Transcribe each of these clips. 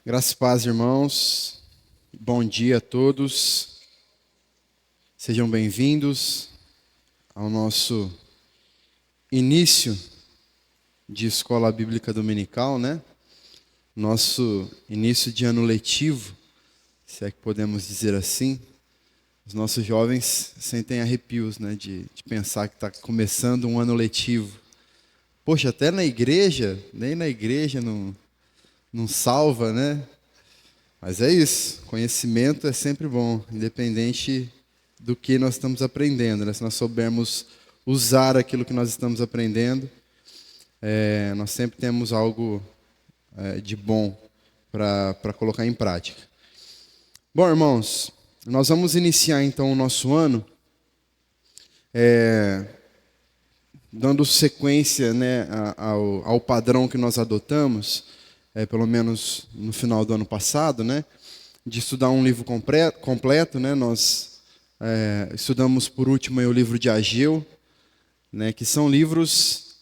Graças e paz, irmãos. Bom dia a todos. Sejam bem-vindos ao nosso início de escola bíblica dominical, né? Nosso início de ano letivo, se é que podemos dizer assim. Os nossos jovens sentem arrepios, né? De pensar que está começando um ano letivo. Poxa, até na igreja, nem na igreja não salva, né? Mas é isso, conhecimento é sempre bom, independente do que nós estamos aprendendo, né? Se nós soubermos usar aquilo que nós estamos aprendendo, nós sempre temos algo de bom para colocar em prática. Bom, irmãos, nós vamos iniciar então o nosso ano dando sequência, né, ao padrão que nós adotamos, pelo menos no final do ano passado, né, de estudar um livro completo, né, nós estudamos por último o livro de Ageu, né, que são livros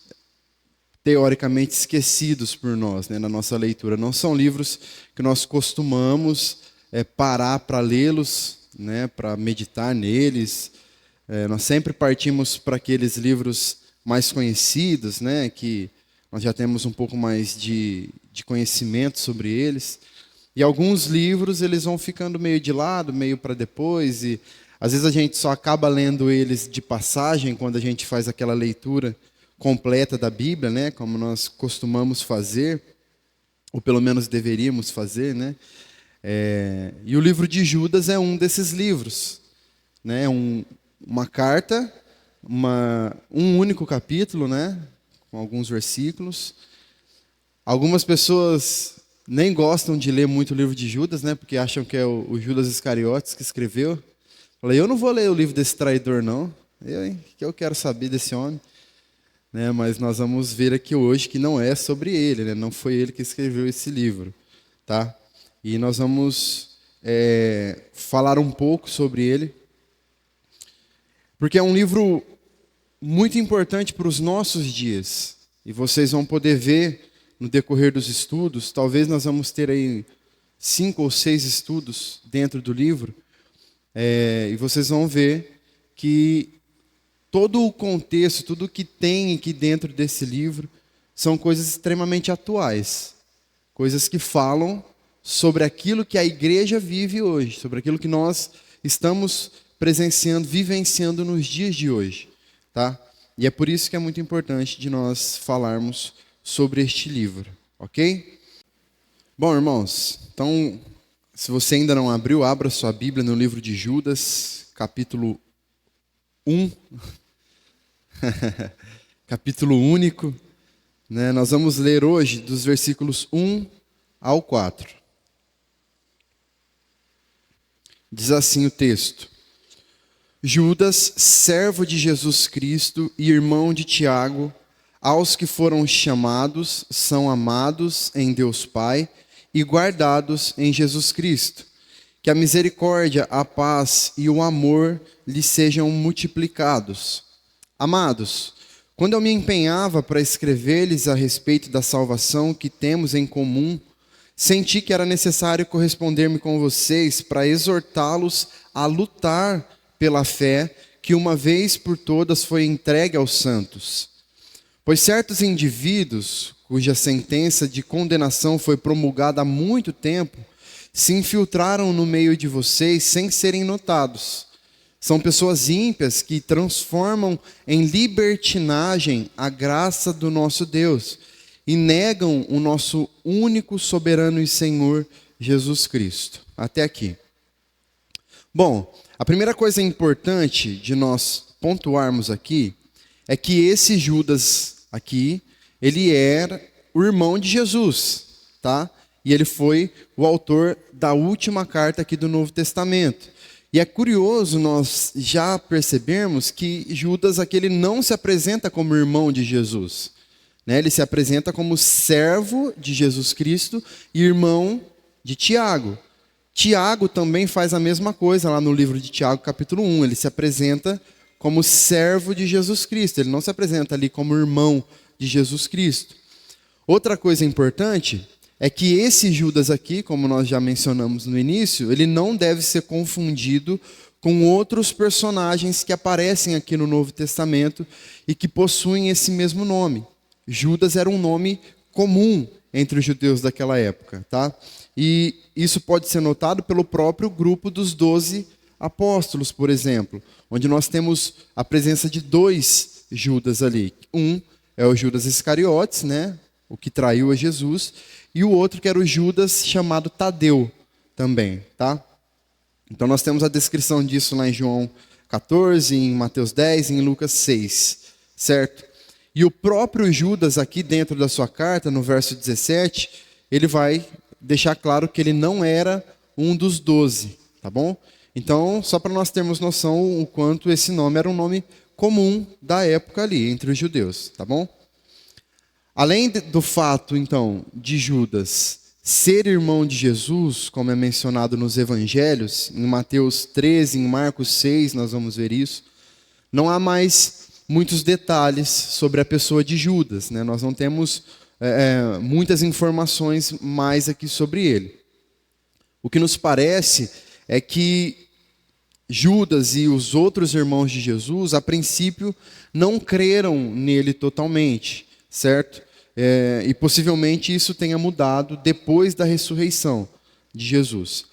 teoricamente esquecidos por nós, né, na nossa leitura. Não são livros que nós costumamos parar para lê-los, né, para meditar neles. Nós sempre partimos para aqueles livros mais conhecidos, né, que nós já temos um pouco mais de conhecimento sobre eles. E alguns livros eles vão ficando meio de lado, meio para depois, e às vezes a gente só acaba lendo eles de passagem quando a gente faz aquela leitura completa da Bíblia, né, como nós costumamos fazer, ou pelo menos deveríamos fazer, né? E o livro de Judas é um desses livros, né? Uma carta, um único capítulo, né, com alguns versículos. Algumas pessoas nem gostam de ler muito o livro de Judas, né, porque acham que é o Judas Iscariotes que escreveu. Falei, eu não vou ler o livro desse traidor, não. Que eu quero saber desse homem. Né, mas nós vamos ver aqui hoje que não é sobre ele, né, não foi ele que escreveu esse livro. Tá? E nós vamos falar um pouco sobre ele, porque é um livro muito importante para os nossos dias. E vocês vão poder ver no decorrer dos estudos, talvez nós vamos ter aí 5 ou 6 estudos dentro do livro, e vocês vão ver que todo o contexto, tudo o que tem aqui dentro desse livro, são coisas extremamente atuais, coisas que falam sobre aquilo que a igreja vive hoje, sobre aquilo que nós estamos presenciando, vivenciando nos dias de hoje, tá? E é por isso que é muito importante de nós falarmos sobre este livro, ok? Bom, irmãos, então, se você ainda não abriu, abra sua Bíblia no livro de Judas, capítulo 1, capítulo único, né? Nós vamos ler hoje dos versículos 1 ao 4. Diz assim o texto: Judas, servo de Jesus Cristo e irmão de Tiago, aos que foram chamados, são amados em Deus Pai e guardados em Jesus Cristo. Que a misericórdia, a paz e o amor lhes sejam multiplicados. Amados, quando eu me empenhava para escrever-lhes a respeito da salvação que temos em comum, senti que era necessário corresponder-me com vocês para exortá-los a lutar pela fé que uma vez por todas foi entregue aos santos. Pois certos indivíduos, cuja sentença de condenação foi promulgada há muito tempo, se infiltraram no meio de vocês sem serem notados. São pessoas ímpias que transformam em libertinagem a graça do nosso Deus e negam o nosso único soberano e Senhor Jesus Cristo. Até aqui. Bom, a primeira coisa importante de nós pontuarmos aqui é que esse Judas aqui, ele era o irmão de Jesus, tá? E ele foi o autor da última carta aqui do Novo Testamento. E é curioso nós já percebermos que Judas aqui ele não se apresenta como irmão de Jesus, né? Ele se apresenta como servo de Jesus Cristo e irmão de Tiago. Tiago também faz a mesma coisa lá no livro de Tiago, capítulo 1. Ele se apresenta como servo de Jesus Cristo. Ele não se apresenta ali como irmão de Jesus Cristo. Outra coisa importante é que esse Judas aqui, como nós já mencionamos no início, ele não deve ser confundido com outros personagens que aparecem aqui no Novo Testamento e que possuem esse mesmo nome. Judas era um nome comum entre os judeus daquela época, tá? E isso pode ser notado pelo próprio grupo dos 12 apóstolos, por exemplo, onde nós temos a presença de 2 Judas ali. Um é o Judas Iscariotes, né? O que traiu a Jesus, e o outro que era o Judas chamado Tadeu também, tá? Então nós temos a descrição disso lá em João 14, em Mateus 10, em Lucas 6, certo? E o próprio Judas aqui dentro da sua carta, no verso 17, ele vai deixar claro que ele não era um dos 12, tá bom? Então, só para nós termos noção o quanto esse nome era um nome comum da época ali, entre os judeus, tá bom? Além do fato, então, de Judas ser irmão de Jesus, como é mencionado nos evangelhos, em Mateus 13, em Marcos 6, nós vamos ver isso, não há mais muitos detalhes sobre a pessoa de Judas, né? Nós não temos muitas informações mais aqui sobre ele. O que nos parece é que Judas e os outros irmãos de Jesus, a princípio, não creram nele totalmente, certo? E possivelmente isso tenha mudado depois da ressurreição de Jesus.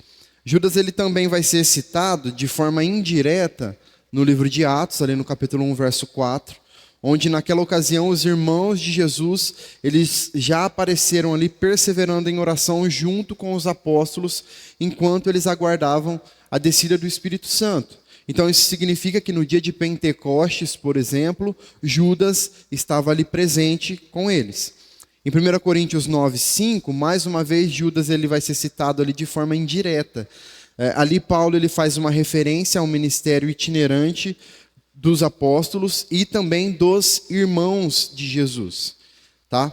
Judas ele também vai ser citado de forma indireta no livro de Atos, ali no capítulo 1, verso 4, onde naquela ocasião os irmãos de Jesus, eles já apareceram ali perseverando em oração junto com os apóstolos, enquanto eles aguardavam a descida do Espírito Santo. Então isso significa que no dia de Pentecostes, por exemplo, Judas estava ali presente com eles. Em 1 Coríntios 9, 5, mais uma vez Judas ele vai ser citado ali de forma indireta. Ali Paulo ele faz uma referência ao ministério itinerante dos apóstolos e também dos irmãos de Jesus. Tá?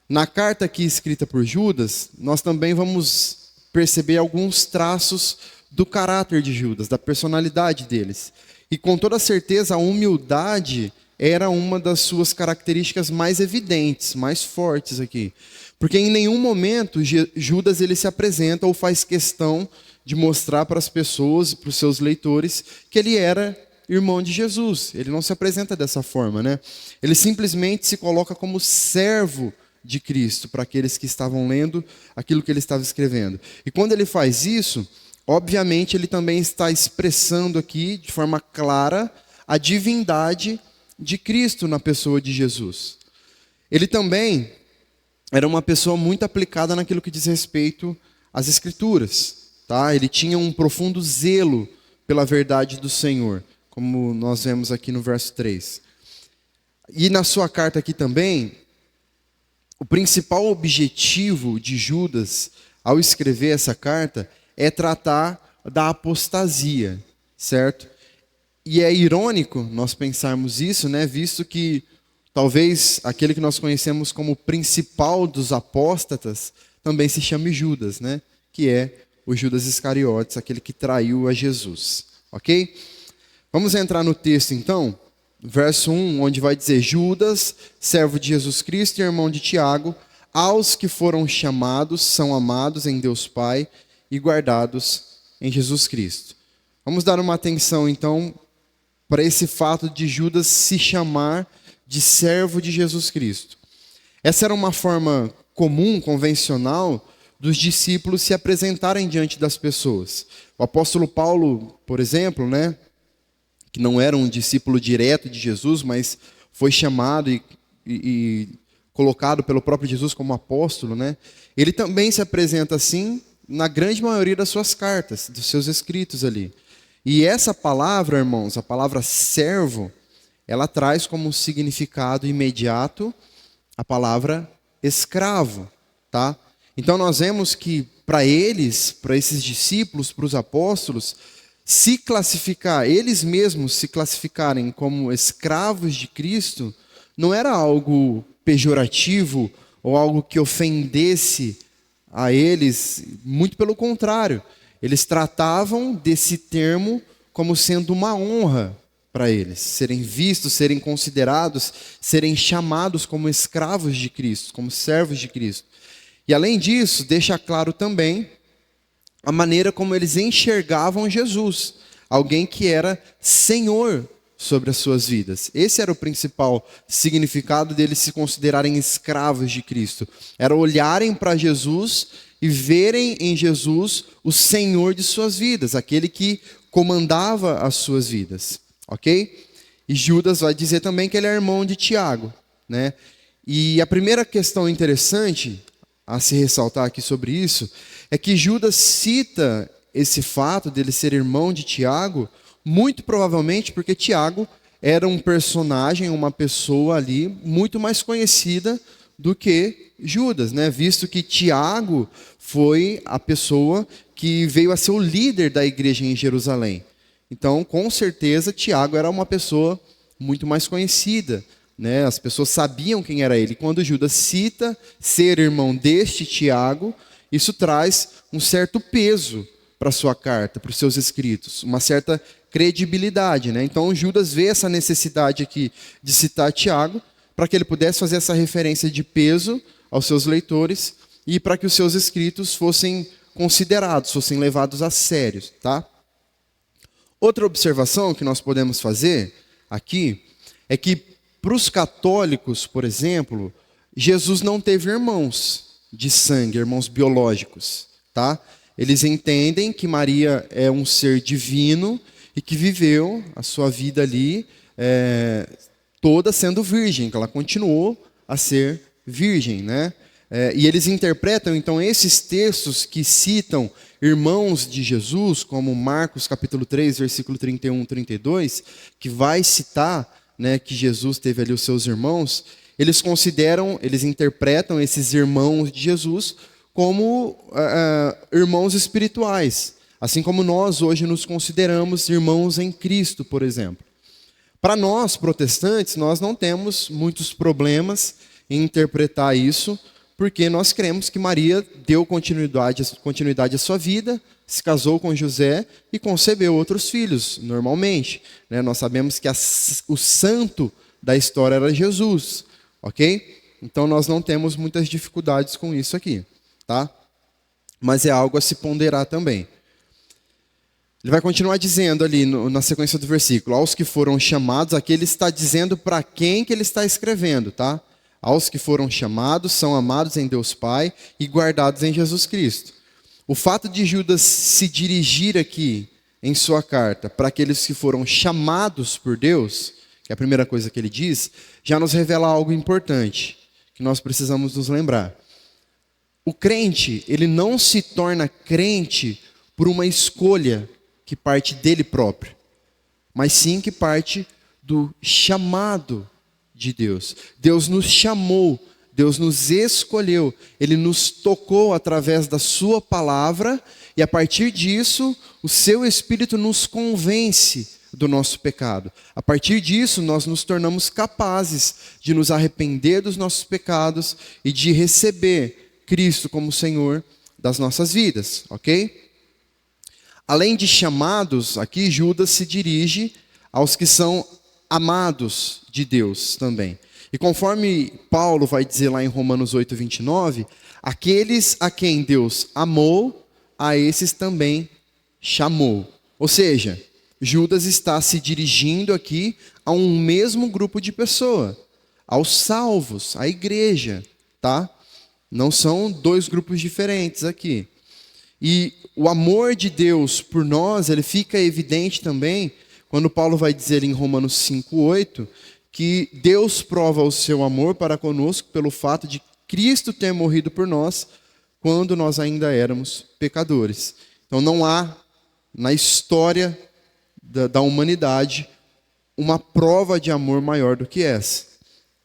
Na carta aqui escrita por Judas, nós também vamos perceber alguns traços do caráter de Judas, da personalidade deles. E com toda certeza a humildade era uma das suas características mais evidentes, mais fortes aqui. Porque em nenhum momento Judas ele se apresenta ou faz questão de mostrar para as pessoas, para os seus leitores, que ele era irmão de Jesus. Ele não se apresenta dessa forma, né? Ele simplesmente se coloca como servo de Cristo para aqueles que estavam lendo aquilo que ele estava escrevendo. E quando ele faz isso, obviamente ele também está expressando aqui, de forma clara, a divindade de Cristo na pessoa de Jesus. Ele também era uma pessoa muito aplicada naquilo que diz respeito às Escrituras, tá? Ele tinha um profundo zelo pela verdade do Senhor, como nós vemos aqui no verso 3. E na sua carta aqui também, o principal objetivo de Judas, ao escrever essa carta, é tratar da apostasia, certo? E é irônico nós pensarmos isso, né? Visto que talvez aquele que nós conhecemos como principal dos apóstatas também se chame Judas, né? Que é o Judas Iscariotes, aquele que traiu a Jesus, ok? Vamos entrar no texto então, verso 1, onde vai dizer: Judas, servo de Jesus Cristo e irmão de Tiago, aos que foram chamados, são amados em Deus Pai e guardados em Jesus Cristo. Vamos dar uma atenção então para esse fato de Judas se chamar de servo de Jesus Cristo. Essa era uma forma comum, convencional, dos discípulos se apresentarem diante das pessoas. O apóstolo Paulo, por exemplo, né, que não era um discípulo direto de Jesus, mas foi chamado e colocado pelo próprio Jesus como apóstolo, né, ele também se apresenta assim na grande maioria das suas cartas, dos seus escritos ali. E essa palavra, irmãos, a palavra servo, ela traz como significado imediato a palavra escravo, tá? Então nós vemos que para eles, para esses discípulos, para os apóstolos, se classificar, eles mesmos se classificarem como escravos de Cristo, não era algo pejorativo ou algo que ofendesse a eles, muito pelo contrário. Eles tratavam desse termo como sendo uma honra para eles, serem vistos, serem considerados, serem chamados como escravos de Cristo, como servos de Cristo. E além disso, deixa claro também a maneira como eles enxergavam Jesus, alguém que era Senhor sobre as suas vidas. Esse era o principal significado deles se considerarem escravos de Cristo. Era olharem para Jesus e verem em Jesus o Senhor de suas vidas, aquele que comandava as suas vidas, ok? E Judas vai dizer também que ele é irmão de Tiago, né? E a primeira questão interessante a se ressaltar aqui sobre isso é que Judas cita esse fato dele ser irmão de Tiago, muito provavelmente porque Tiago era um personagem, uma pessoa ali muito mais conhecida do que Judas, né? Visto que Tiago foi a pessoa que veio a ser o líder da igreja em Jerusalém. Então, com certeza, Tiago era uma pessoa muito mais conhecida, né? As pessoas sabiam quem era ele. Quando Judas cita ser irmão deste Tiago, isso traz um certo peso para a sua carta, para os seus escritos, uma certa credibilidade, né? Então Judas vê essa necessidade aqui de citar Tiago, para que ele pudesse fazer essa referência de peso aos seus leitores e para que os seus escritos fossem considerados, fossem levados a sério, tá? Outra observação que nós podemos fazer aqui é que para os católicos, por exemplo, Jesus não teve irmãos de sangue, irmãos biológicos, tá? Eles entendem que Maria é um ser divino e que viveu a sua vida ali toda sendo virgem, que ela continuou a ser virgem, né? E eles interpretam, então, esses textos que citam irmãos de Jesus, como Marcos capítulo 3, versículo 31 e 32, que vai citar, né, que Jesus teve ali os seus irmãos, eles interpretam esses irmãos de Jesus como irmãos espirituais, assim como nós hoje nos consideramos irmãos em Cristo, por exemplo. Para nós, protestantes, nós não temos muitos problemas em interpretar isso, porque nós cremos que Maria deu continuidade à sua vida, se casou com José e concebeu outros filhos, normalmente, né? Nós sabemos que o santo da história era Jesus, ok? Então nós não temos muitas dificuldades com isso aqui, tá? Mas é algo a se ponderar também. Ele vai continuar dizendo ali na sequência do versículo, aos que foram chamados, aqui ele está dizendo para quem que ele está escrevendo, tá? Aos que foram chamados, são amados em Deus Pai e guardados em Jesus Cristo. O fato de Judas se dirigir aqui em sua carta para aqueles que foram chamados por Deus, que é a primeira coisa que ele diz, já nos revela algo importante, que nós precisamos nos lembrar. O crente, ele não se torna crente por uma escolha que parte dele próprio, mas sim que parte do chamado de Deus. Deus nos chamou, Deus nos escolheu, Ele nos tocou através da sua palavra e a partir disso o seu Espírito nos convence do nosso pecado. A partir disso nós nos tornamos capazes de nos arrepender dos nossos pecados e de receber Cristo como Senhor das nossas vidas, ok? Além de chamados, aqui Judas se dirige aos que são amados de Deus também. E conforme Paulo vai dizer lá em Romanos 8, 29, aqueles a quem Deus amou, a esses também chamou. Ou seja, Judas está se dirigindo aqui a um mesmo grupo de pessoas, aos salvos, à igreja, tá? Não são dois grupos diferentes aqui. E o amor de Deus por nós, ele fica evidente também quando Paulo vai dizer em Romanos 5:8 que Deus prova o seu amor para conosco pelo fato de Cristo ter morrido por nós quando nós ainda éramos pecadores. Então não há na história da humanidade uma prova de amor maior do que essa.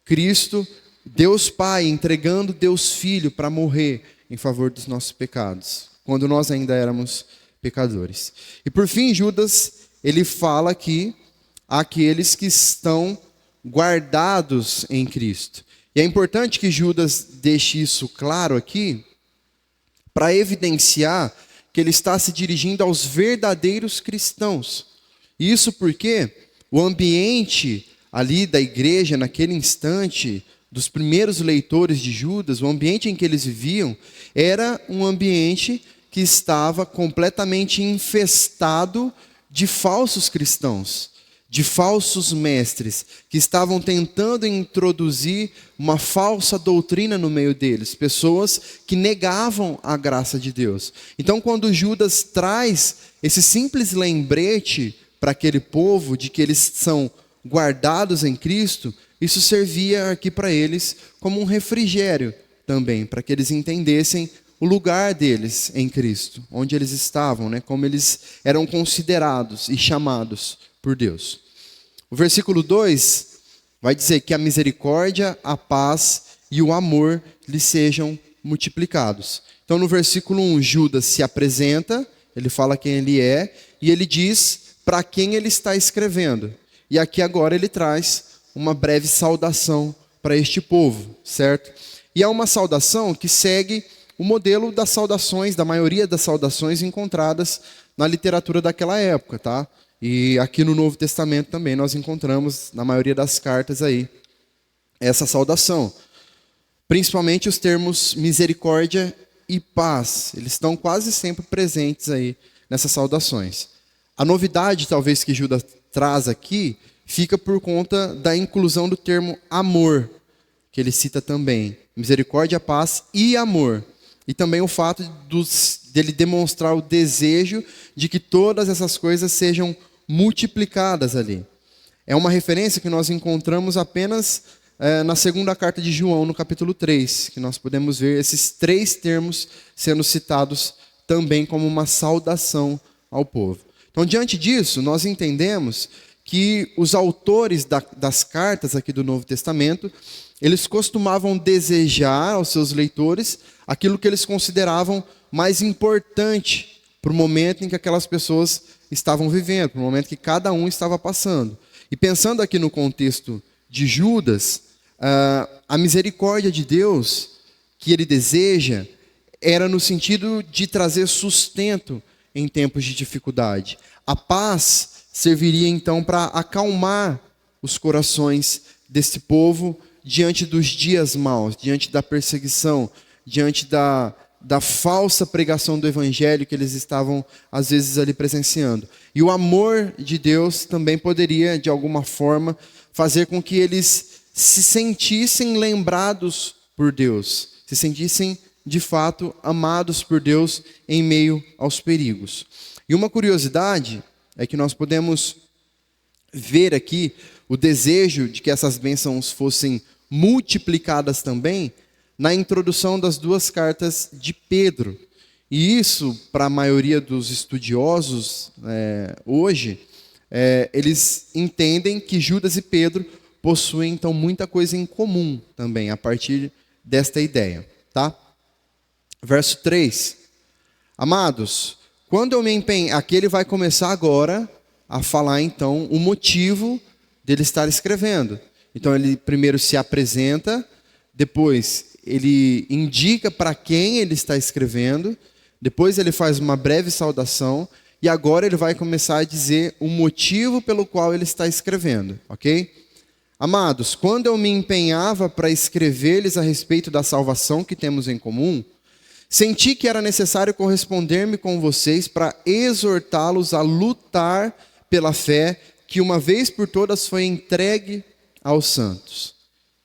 Cristo, Deus Pai, entregando Deus Filho para morrer em favor dos nossos pecados, quando nós ainda éramos pecadores. E por fim, Judas, ele fala aqui àqueles que estão guardados em Cristo. E é importante que Judas deixe isso claro aqui, para evidenciar que ele está se dirigindo aos verdadeiros cristãos. Isso porque o ambiente ali da igreja, naquele instante, dos primeiros leitores de Judas, o ambiente em que eles viviam, era um ambiente que estava completamente infestado de falsos cristãos, de falsos mestres, que estavam tentando introduzir uma falsa doutrina no meio deles, pessoas que negavam a graça de Deus. Então, quando Judas traz esse simples lembrete para aquele povo de que eles são guardados em Cristo, isso servia aqui para eles como um refrigério também, para que eles entendessem o lugar deles em Cristo, onde eles estavam, né? Como eles eram considerados e chamados por Deus. O versículo 2 vai dizer que a misericórdia, a paz e o amor lhes sejam multiplicados. Então, no versículo 1, Judas se apresenta, ele fala quem ele é, e ele diz para quem ele está escrevendo. E aqui agora ele traz uma breve saudação para este povo, certo? E é uma saudação que segue o modelo das saudações, da maioria das saudações encontradas na literatura daquela época, tá? E aqui no Novo Testamento também nós encontramos, na maioria das cartas aí, essa saudação. Principalmente os termos misericórdia e paz. Eles estão quase sempre presentes aí nessas saudações. A novidade, talvez, que Judas traz aqui, fica por conta da inclusão do termo amor, que ele cita também. Misericórdia, paz e amor. E também o fato dele demonstrar o desejo de que todas essas coisas sejam multiplicadas ali. É uma referência que nós encontramos apenas na segunda carta de João, no capítulo 3, que nós podemos ver esses 3 termos sendo citados também como uma saudação ao povo. Então, diante disso, nós entendemos que os autores das cartas aqui do Novo Testamento, eles costumavam desejar aos seus leitores aquilo que eles consideravam mais importante para o momento em que aquelas pessoas estavam vivendo, para o momento que cada um estava passando. E pensando aqui no contexto de Judas, a misericórdia de Deus que ele deseja era no sentido de trazer sustento em tempos de dificuldade. A paz serviria então para acalmar os corações desse povo diante dos dias maus, diante da perseguição, diante da falsa pregação do evangelho que eles estavam às vezes ali presenciando. E o amor de Deus também poderia, de alguma forma, fazer com que eles se sentissem lembrados por Deus, se sentissem de fato amados por Deus em meio aos perigos. E uma curiosidade é que nós podemos ver aqui o desejo de que essas bênçãos fossem multiplicadas também na introdução das 2 cartas de Pedro. E isso, para a maioria dos estudiosos hoje, eles entendem que Judas e Pedro possuem, então, muita coisa em comum também, a partir desta ideia. Tá? Verso 3. Amados, quando eu me empenho... Aqui ele vai começar agora a falar, então, o motivo dele estar escrevendo. Então, ele primeiro se apresenta, depois ele indica para quem ele está escrevendo, depois ele faz uma breve saudação, e agora ele vai começar a dizer o motivo pelo qual ele está escrevendo, ok? Amados, quando eu me empenhava para escrever-lhes a respeito da salvação que temos em comum, senti que era necessário corresponder-me com vocês para exortá-los a lutar pela fé que uma vez por todas foi entregue aos santos.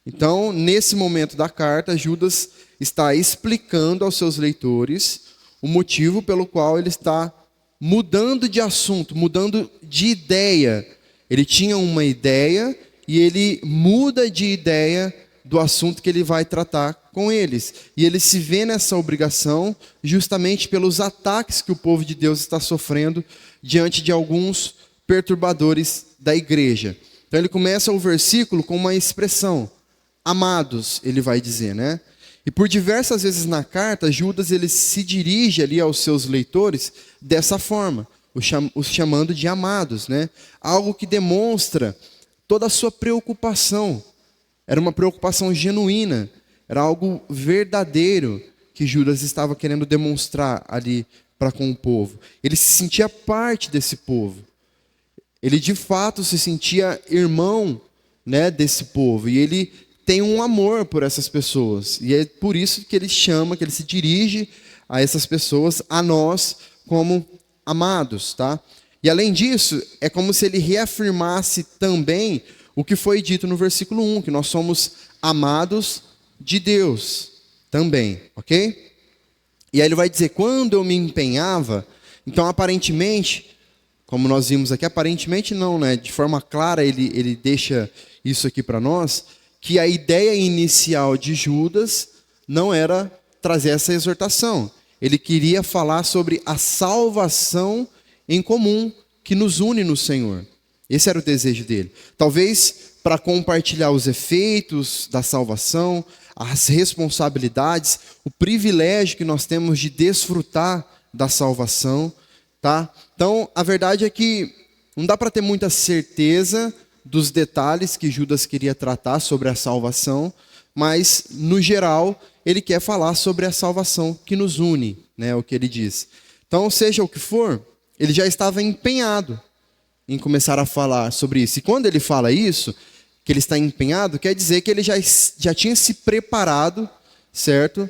Então, nesse momento da carta, Judas está explicando aos seus leitores o motivo pelo qual ele está mudando de assunto, mudando de ideia. Ele tinha uma ideia e ele muda de ideia do assunto que ele vai tratar com eles. E ele se vê nessa obrigação justamente pelos ataques que o povo de Deus está sofrendo diante de alguns perturbadores da igreja. Então ele começa o versículo com uma expressão, amados, ele vai dizer, né? E por diversas vezes na carta, Judas ele se dirige ali aos seus leitores dessa forma, os chamando de amados, né? Algo que demonstra toda a sua preocupação. Era uma preocupação genuína, era algo verdadeiro que Judas estava querendo demonstrar ali para com o povo. Ele se sentia parte desse povo. Ele de fato se sentia irmão, né, desse povo. E ele tem um amor por essas pessoas. E é por isso que ele chama, que ele se dirige a essas pessoas, a nós, como amados, tá? E além disso, é como se ele reafirmasse também o que foi dito no versículo 1, que nós somos amados de Deus também, ok? E aí ele vai dizer, quando eu me empenhava, então aparentemente, como nós vimos aqui, aparentemente não, né? De forma clara ele deixa isso aqui para nós, que a ideia inicial de Judas não era trazer essa exortação. Ele queria falar sobre a salvação em comum que nos une no Senhor. Esse era o desejo dele. Talvez para compartilhar os efeitos da salvação, as responsabilidades, o privilégio que nós temos de desfrutar da salvação, tá? Então, a verdade é que não dá para ter muita certeza dos detalhes que Judas queria tratar sobre a salvação, mas, no geral, ele quer falar sobre a salvação que nos une, né, o que ele diz. Então, seja o que for, ele já estava empenhado em começar a falar sobre isso. E quando ele fala isso, que ele está empenhado, quer dizer que ele já tinha se preparado, certo?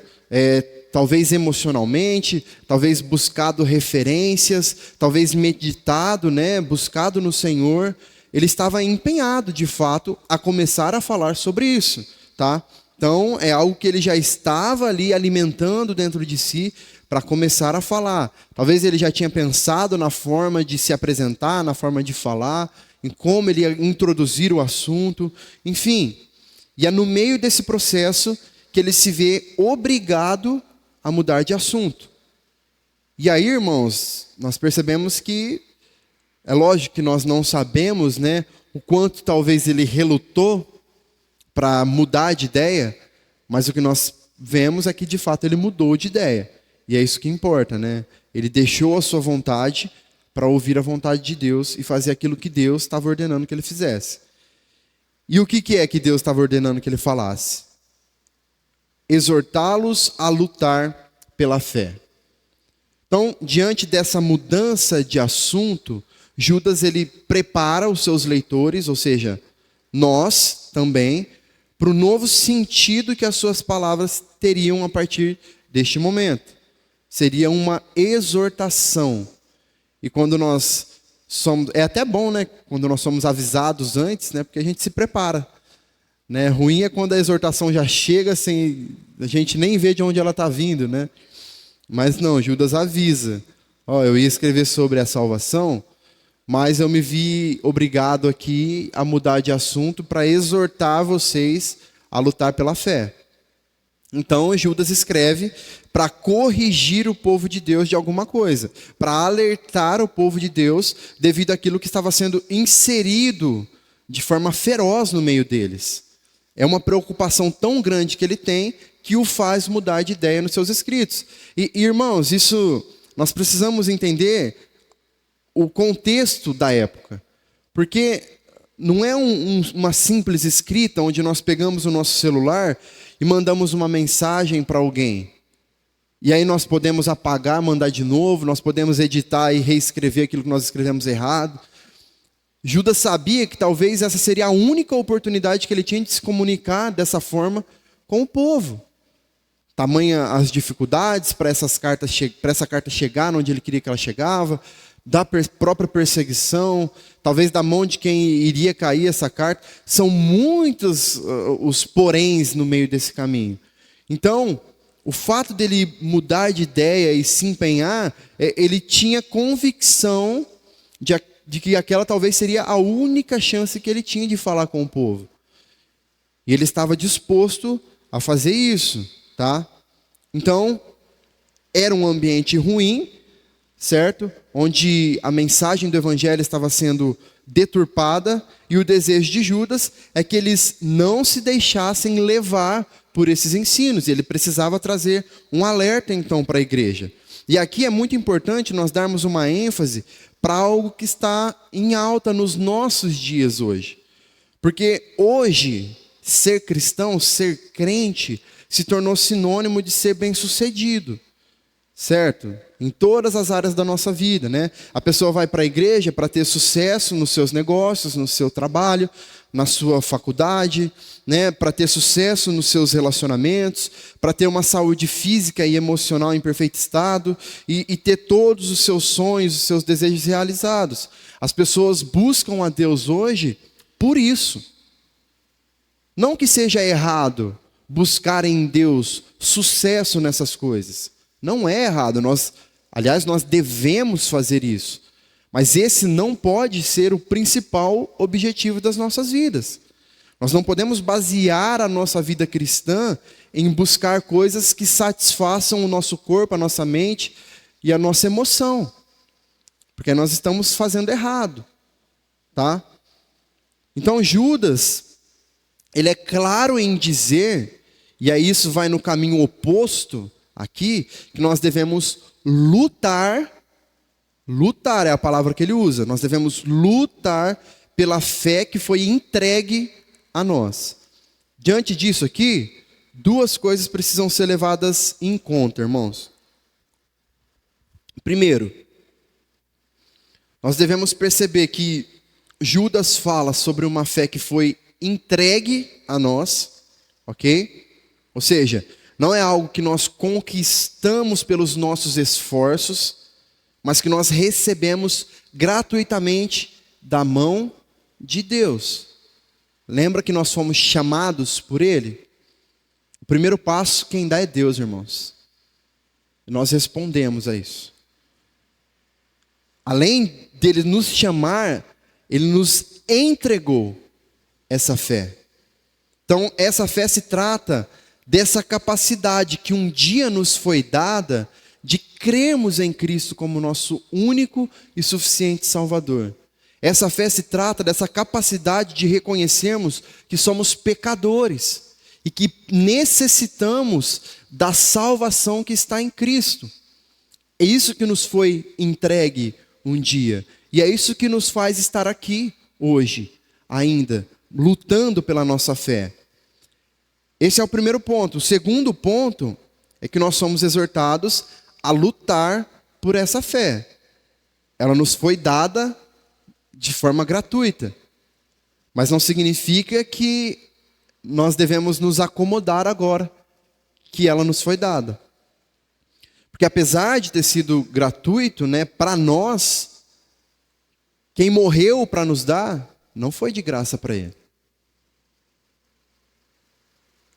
Talvez emocionalmente, talvez buscado referências, talvez meditado, né, buscado no Senhor. Ele estava empenhado, de fato, a começar a falar sobre isso, tá? Então, é algo que ele já estava ali alimentando dentro de si para começar a falar. Talvez ele já tinha pensado na forma de se apresentar, na forma de falar, em como ele ia introduzir o assunto, enfim. E é no meio desse processo que ele se vê obrigado a mudar de assunto. E aí, irmãos, nós percebemos que, é lógico que nós não sabemos, né, o quanto talvez ele relutou para mudar de ideia, mas o que nós vemos é que, de fato, ele mudou de ideia. E é isso que importa, né? Ele deixou a sua vontade para ouvir a vontade de Deus e fazer aquilo que Deus estava ordenando que ele fizesse. E o que é que Deus estava ordenando que ele falasse? Exortá-los a lutar pela fé. Então, diante dessa mudança de assunto, Judas ele prepara os seus leitores, ou seja, nós também, para o novo sentido que as suas palavras teriam a partir deste momento. Seria uma exortação. E quando nós somos... É até bom, né? Quando nós somos avisados antes, né? Porque a gente se prepara. Né? Ruim é quando a exortação já chega sem... A gente nem vê de onde ela está vindo, né? Mas não, Judas avisa. Eu ia escrever sobre a salvação, mas eu me vi obrigado aqui a mudar de assunto para exortar vocês a lutar pela fé. Então, Judas escreve para corrigir o povo de Deus de alguma coisa, para alertar o povo de Deus devido àquilo que estava sendo inserido de forma feroz no meio deles. É uma preocupação tão grande que ele tem que o faz mudar de ideia nos seus escritos. E irmãos, isso nós precisamos entender o contexto da época, porque não é uma simples escrita onde nós pegamos o nosso celular e mandamos uma mensagem para alguém. E aí nós podemos apagar, mandar de novo, nós podemos editar e reescrever aquilo que nós escrevemos errado. Judas sabia que talvez essa seria a única oportunidade que ele tinha de se comunicar dessa forma com o povo. Tamanha as dificuldades para essa carta chegar onde ele queria que ela chegava, da própria perseguição, talvez da mão de quem iria cair essa carta. São muitos os poréns no meio desse caminho. Então, o fato dele mudar de ideia e se empenhar, ele tinha convicção de que aquela talvez seria a única chance que ele tinha de falar com o povo. E ele estava disposto a fazer isso, tá? Então, era um ambiente ruim, certo? Onde a mensagem do evangelho estava sendo deturpada, e o desejo de Judas é que eles não se deixassem levar por esses ensinos. Ele precisava trazer um alerta então para a igreja. E aqui é muito importante nós darmos uma ênfase para algo que está em alta nos nossos dias hoje. Porque hoje, ser cristão, ser crente, se tornou sinônimo de ser bem-sucedido. certo? Em todas as áreas da nossa vida, né? A pessoa vai para a igreja para ter sucesso nos seus negócios, no seu trabalho, na sua faculdade, né? Para ter sucesso nos seus relacionamentos, para ter uma saúde física e emocional em perfeito estado e ter todos os seus sonhos, os seus desejos realizados. As pessoas buscam a Deus hoje por isso. Não que seja errado buscar em Deus sucesso nessas coisas. Não é errado, aliás, nós devemos fazer isso. Mas esse não pode ser o principal objetivo das nossas vidas. Nós não podemos basear a nossa vida cristã em buscar coisas que satisfaçam o nosso corpo, a nossa mente e a nossa emoção. Porque nós estamos fazendo errado, tá? Então Judas, ele é claro em dizer, e aí isso vai no caminho oposto aqui, que nós devemos lutar é a palavra que ele usa, nós devemos lutar pela fé que foi entregue a nós. Diante disso aqui, duas coisas precisam ser levadas em conta, irmãos. Primeiro, nós devemos perceber que Judas fala sobre uma fé que foi entregue a nós, ok? Ou seja, não é algo que nós conquistamos pelos nossos esforços, mas que nós recebemos gratuitamente da mão de Deus. Lembra que nós fomos chamados por Ele? O primeiro passo quem dá é Deus, irmãos. E nós respondemos a isso. Além dele nos chamar, Ele nos entregou essa fé. Então, essa fé se trata dessa capacidade que um dia nos foi dada de crermos em Cristo como nosso único e suficiente Salvador. Essa fé se trata dessa capacidade de reconhecermos que somos pecadores e que necessitamos da salvação que está em Cristo. É isso que nos foi entregue um dia. E é isso que nos faz estar aqui hoje, ainda, lutando pela nossa fé. Esse é o primeiro ponto. O segundo ponto é que nós somos exortados a lutar por essa fé. Ela nos foi dada de forma gratuita. Mas não significa que nós devemos nos acomodar agora que ela nos foi dada. Porque apesar de ter sido gratuito, né, para nós, quem morreu para nos dar, não foi de graça para Ele.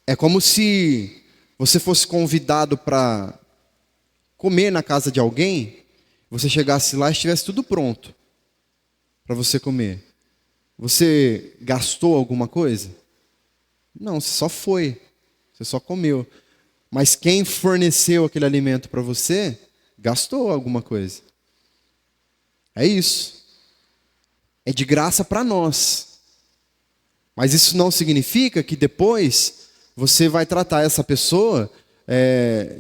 É como se você fosse convidado para comer na casa de alguém, você chegasse lá e estivesse tudo pronto para você comer. Você gastou alguma coisa? Não, você só foi, você só comeu. Mas quem forneceu aquele alimento para você, gastou alguma coisa. É isso. É de graça para nós. Mas isso não significa que depois você vai tratar essa pessoa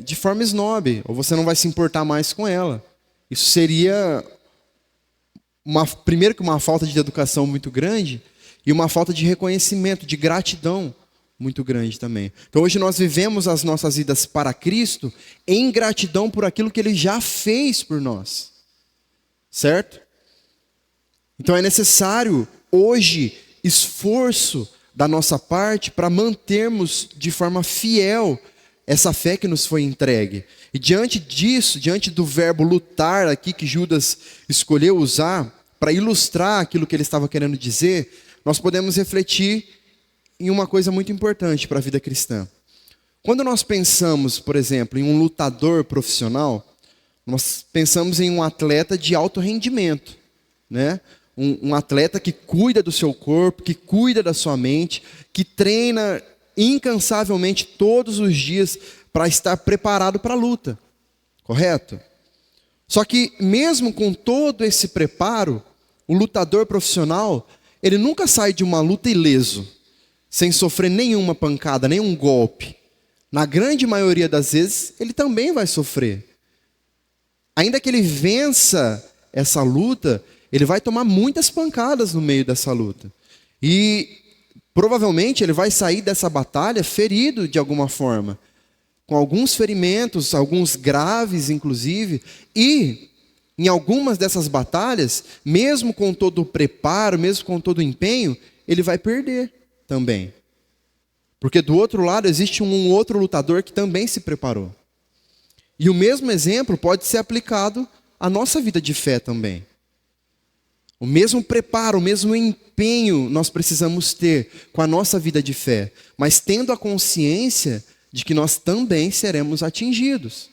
de forma snob, ou você não vai se importar mais com ela. Isso seria, primeiro que uma falta de educação muito grande, e uma falta de reconhecimento, de gratidão muito grande também. Então hoje nós vivemos as nossas vidas para Cristo em gratidão por aquilo que Ele já fez por nós. Certo? Então é necessário hoje esforço da nossa parte para mantermos de forma fiel essa fé que nos foi entregue. E diante disso, diante do verbo lutar aqui que Judas escolheu usar para ilustrar aquilo que ele estava querendo dizer, nós podemos refletir em uma coisa muito importante para a vida cristã. Quando nós pensamos, por exemplo, em um lutador profissional, nós pensamos em um atleta de alto rendimento, né? Um atleta que cuida do seu corpo, que cuida da sua mente, que treina incansavelmente todos os dias para estar preparado para a luta, correto? Só que mesmo com todo esse preparo, o lutador profissional, ele nunca sai de uma luta ileso, sem sofrer nenhuma pancada, nenhum golpe. Na grande maioria das vezes, ele também vai sofrer. Ainda que ele vença essa luta, ele vai tomar muitas pancadas no meio dessa luta. E provavelmente ele vai sair dessa batalha ferido de alguma forma. com alguns ferimentos, alguns graves inclusive, e em algumas dessas batalhas, mesmo com todo o preparo, mesmo com todo o empenho, ele vai perder também. Porque do outro lado existe um outro lutador que também se preparou. E o mesmo exemplo pode ser aplicado à nossa vida de fé também. O mesmo preparo, o mesmo empenho nós precisamos ter com a nossa vida de fé, mas tendo a consciência de que nós também seremos atingidos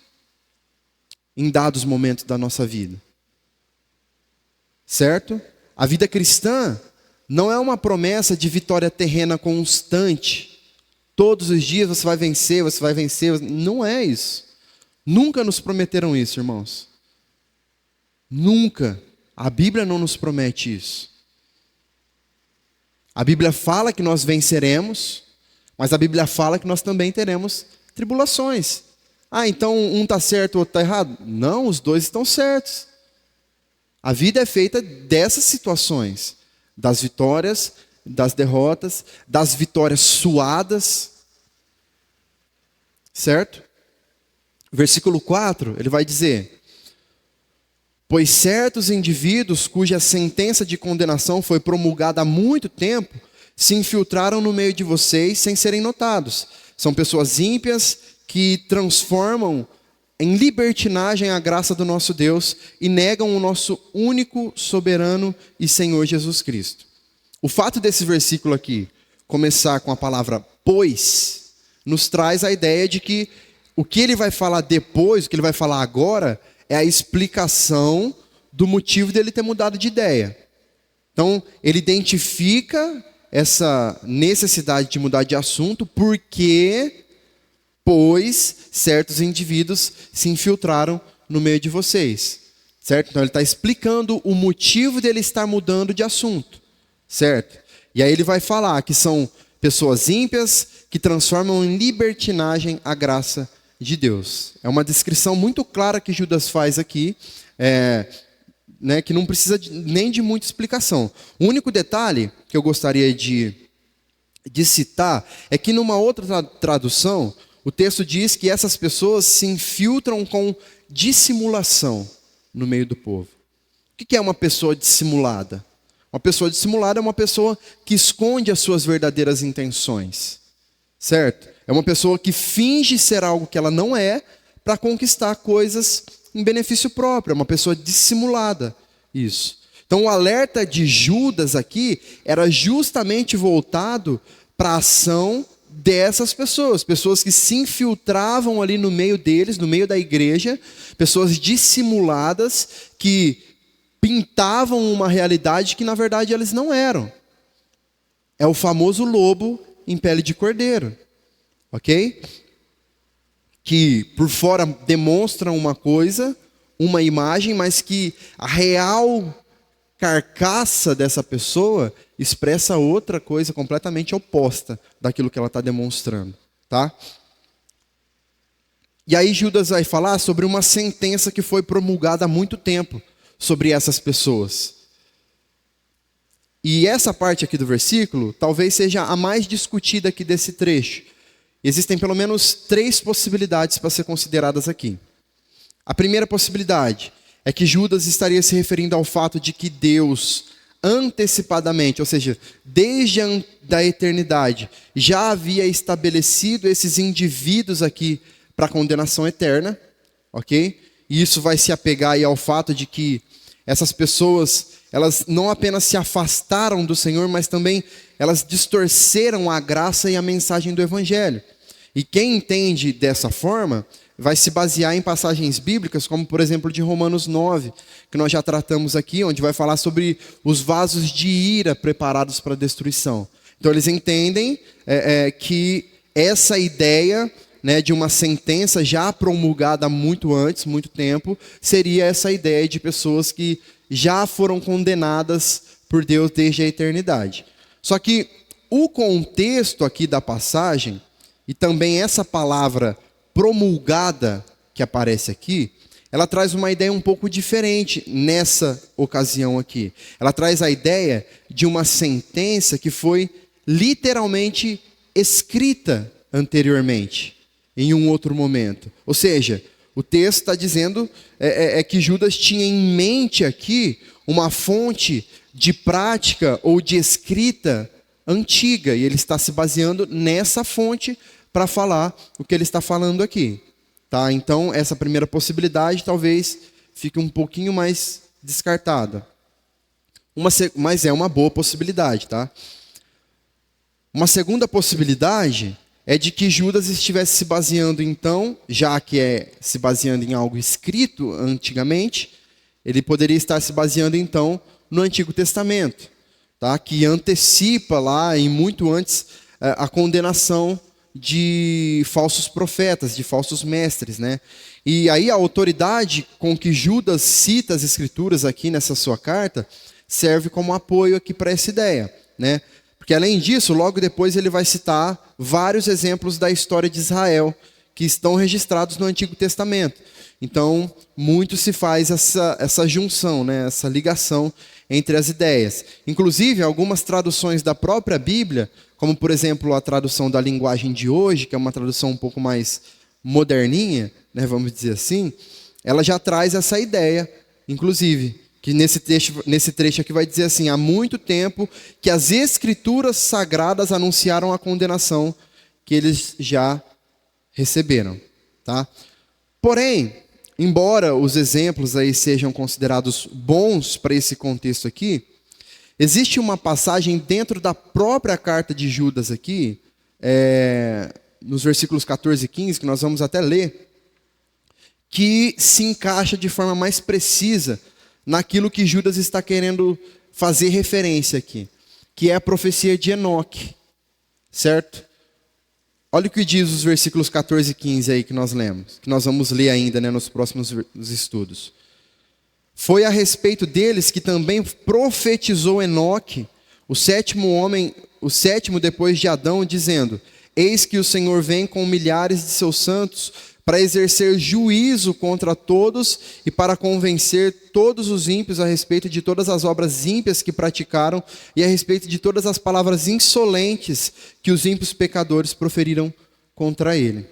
em dados momentos da nossa vida. Certo? A vida cristã não é uma promessa de vitória terrena constante. Todos os dias você vai vencer, você vai vencer. Não é isso. Nunca nos prometeram isso, irmãos. Nunca. A Bíblia não nos promete isso. A Bíblia fala que nós venceremos, mas a Bíblia fala que nós também teremos tribulações. Ah, então um está certo, o outro está errado? Não, os dois estão certos. A vida é feita dessas situações, das vitórias, das derrotas, das vitórias suadas. Certo? Versículo 4, ele vai dizer: pois certos indivíduos cuja sentença de condenação foi promulgada há muito tempo, se infiltraram no meio de vocês sem serem notados. São pessoas ímpias que transformam em libertinagem a graça do nosso Deus e negam o nosso único, soberano e Senhor Jesus Cristo. O fato desse versículo aqui começar com a palavra pois, nos traz a ideia de que o que ele vai falar depois, o que ele vai falar agora, é a explicação do motivo dele ter mudado de ideia. Então, ele identifica essa necessidade de mudar de assunto porque, pois, certos indivíduos se infiltraram no meio de vocês. Certo? Então, ele está explicando o motivo dele estar mudando de assunto. Certo? E aí ele vai falar que são pessoas ímpias que transformam em libertinagem a graça de Deus. É uma descrição muito clara que Judas faz aqui, que não precisa nem de muita explicação. O único detalhe que eu gostaria de citar é que numa outra tradução, o texto diz que essas pessoas se infiltram com dissimulação no meio do povo. O que é uma pessoa dissimulada? Uma pessoa dissimulada é uma pessoa que esconde as suas verdadeiras intenções. Certo? É uma pessoa que finge ser algo que ela não é para conquistar coisas em benefício próprio. É uma pessoa dissimulada. Isso. Então o alerta de Judas aqui era justamente voltado para a ação dessas pessoas. Pessoas que se infiltravam ali no meio deles, no meio da igreja. Pessoas dissimuladas que pintavam uma realidade que na verdade eles não eram. É o famoso lobo em pele de cordeiro, ok? Que por fora demonstram uma coisa, uma imagem, mas que a real carcaça dessa pessoa expressa outra coisa completamente oposta daquilo que ela está demonstrando, tá? E aí Judas vai falar sobre uma sentença que foi promulgada há muito tempo sobre essas pessoas. E essa parte aqui do versículo talvez seja a mais discutida aqui desse trecho. Existem pelo menos 3 possibilidades para ser consideradas aqui. A primeira possibilidade é que Judas estaria se referindo ao fato de que Deus antecipadamente, ou seja, desde a eternidade, já havia estabelecido esses indivíduos aqui para a condenação eterna, ok? E isso vai se apegar aí ao fato de que essas pessoas, elas não apenas se afastaram do Senhor, mas também elas distorceram a graça e a mensagem do Evangelho. E quem entende dessa forma vai se basear em passagens bíblicas, como por exemplo de Romanos 9, que nós já tratamos aqui, onde vai falar sobre os vasos de ira preparados para a destruição. Então eles entendem que essa ideia, né, de uma sentença já promulgada há muito antes, muito tempo, seria essa ideia de pessoas que já foram condenadas por Deus desde a eternidade. Só que o contexto aqui da passagem, e também essa palavra promulgada que aparece aqui, ela traz uma ideia um pouco diferente nessa ocasião aqui. Ela traz a ideia de uma sentença que foi literalmente escrita anteriormente. em um outro momento. Ou seja, o texto está dizendo que Judas tinha em mente aqui uma fonte de prática ou de escrita antiga, e ele está se baseando nessa fonte para falar o que ele está falando aqui. Tá? Então, essa primeira possibilidade talvez fique um pouquinho mais descartada. Mas é uma boa possibilidade. Tá? Uma segunda possibilidade é de que Judas estivesse se baseando, então, já que se baseando em algo escrito antigamente, ele poderia estar se baseando, então, no Antigo Testamento, tá? Que antecipa lá, e muito antes, a condenação de falsos profetas, de falsos mestres, né? E aí a autoridade com que Judas cita as Escrituras aqui nessa sua carta serve como apoio aqui para essa ideia, né? Porque além disso, logo depois ele vai citar vários exemplos da história de Israel que estão registrados no Antigo Testamento. Então, muito se faz essa junção, né? Essa ligação entre as ideias. Inclusive, algumas traduções da própria Bíblia, como por exemplo a tradução da linguagem de hoje, que é uma tradução um pouco mais moderninha, né, vamos dizer assim, ela já traz essa ideia, inclusive, que nesse trecho aqui vai dizer assim: há muito tempo que as Escrituras sagradas anunciaram a condenação que eles já receberam. Tá? Porém, embora os exemplos aí sejam considerados bons para esse contexto aqui, existe uma passagem dentro da própria carta de Judas aqui, nos versículos 14 e 15, que nós vamos até ler, que se encaixa de forma mais precisa naquilo que Judas está querendo fazer referência aqui, que é a profecia de Enoque, certo? Olha o que diz os versículos 14 e 15 aí que nós lemos, que nós vamos ler ainda, né, nos próximos estudos. Foi a respeito deles que também profetizou Enoque, o sétimo depois de Adão, dizendo: eis que o Senhor vem com milhares de seus santos para exercer juízo contra todos e para convencer todos os ímpios a respeito de todas as obras ímpias que praticaram e a respeito de todas as palavras insolentes que os ímpios pecadores proferiram contra ele.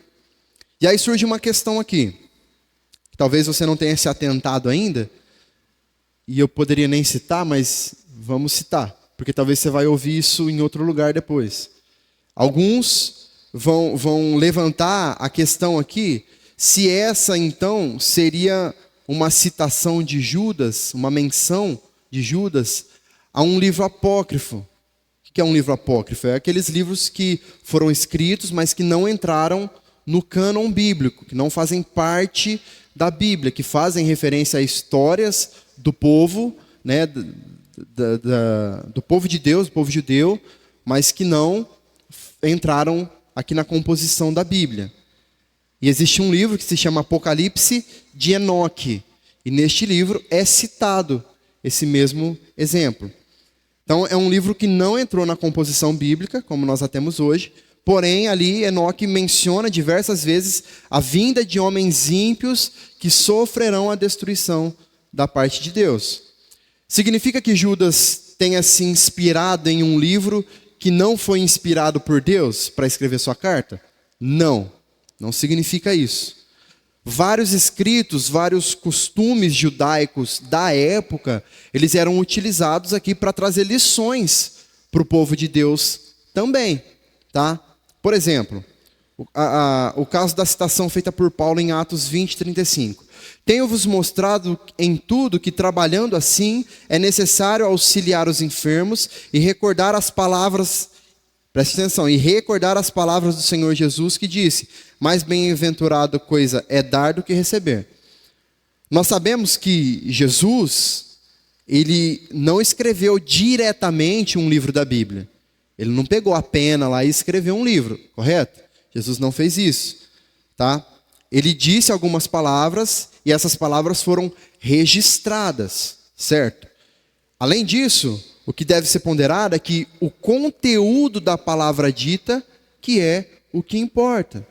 E aí surge uma questão aqui, que talvez você não tenha se atentado ainda, e eu poderia nem citar, mas vamos citar, porque talvez você vai ouvir isso em outro lugar depois. Alguns vão levantar a questão aqui, se essa então seria uma citação de Judas, uma menção de Judas a um livro apócrifo. O que é um livro apócrifo? É aqueles livros que foram escritos, mas que não entraram no cânon bíblico, que não fazem parte da Bíblia, que fazem referência a histórias do povo, né, do povo de Deus, do povo judeu, mas que não entraram aqui na composição da Bíblia. E existe um livro que se chama Apocalipse de Enoque. E neste livro é citado esse mesmo exemplo. Então é um livro que não entrou na composição bíblica, como nós a temos hoje. Porém, ali Enoque menciona diversas vezes a vinda de homens ímpios que sofrerão a destruição da parte de Deus. Significa que Judas tenha se inspirado em um livro que não foi inspirado por Deus para escrever sua carta? Não, não significa isso. Vários escritos, vários costumes judaicos da época, eles eram utilizados aqui para trazer lições para o povo de Deus também. Tá? Por exemplo, o caso da citação feita por Paulo em Atos 20, 35. Tenho-vos mostrado em tudo que, trabalhando assim, é necessário auxiliar os enfermos e recordar as palavras, preste atenção, e recordar as palavras do Senhor Jesus que disse: mais bem-aventurado coisa é dar do que receber. Nós sabemos que Jesus, ele não escreveu diretamente um livro da Bíblia. Ele não pegou a pena lá e escreveu um livro, correto? Jesus não fez isso, tá? Ele disse algumas palavras e essas palavras foram registradas, certo? Além disso, o que deve ser ponderado é que o conteúdo da palavra dita que é o que importa.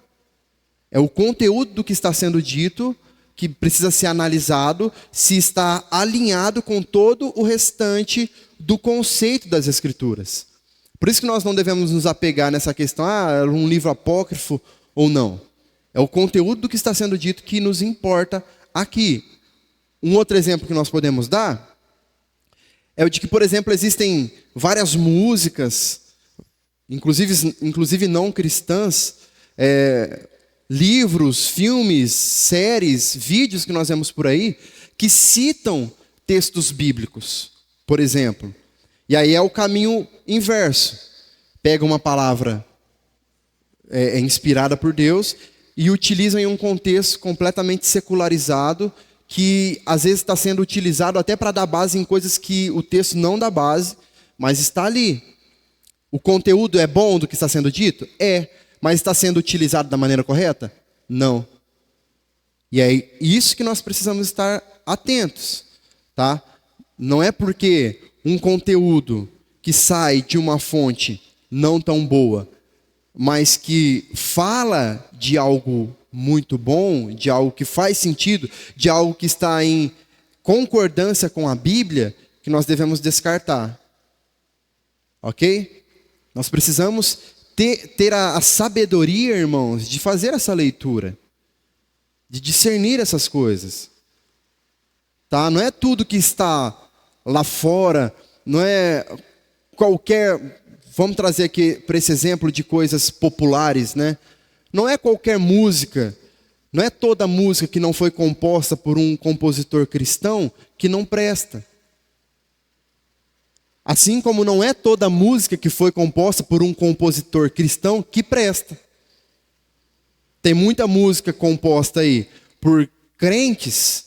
É o conteúdo do que está sendo dito que precisa ser analisado se está alinhado com todo o restante do conceito das Escrituras. Por isso que nós não devemos nos apegar nessa questão, um livro apócrifo ou não. É o conteúdo do que está sendo dito que nos importa aqui. Um outro exemplo que nós podemos dar é o de que, por exemplo, existem várias músicas, inclusive não cristãs, livros, filmes, séries, vídeos que nós vemos por aí, que citam textos bíblicos, por exemplo. E aí é o caminho inverso. Pega uma palavra inspirada por Deus e utiliza em um contexto completamente secularizado, que às vezes está sendo utilizado até para dar base em coisas que o texto não dá base, mas está ali. O conteúdo é bom do que está sendo dito? É. Mas está sendo utilizado da maneira correta? Não. E é isso que nós precisamos estar atentos, tá? Não é porque um conteúdo que sai de uma fonte não tão boa, mas que fala de algo muito bom, de algo que faz sentido, de algo que está em concordância com a Bíblia, que nós devemos descartar. Ok? Nós precisamos ter a sabedoria, irmãos, de fazer essa leitura, de discernir essas coisas. Tá? Não é tudo que está lá fora, não é qualquer... Vamos trazer aqui para esse exemplo de coisas populares, né? Não é qualquer música, não é toda música que não foi composta por um compositor cristão que não presta. Assim como não é toda música que foi composta por um compositor cristão que presta. Tem muita música composta aí por crentes,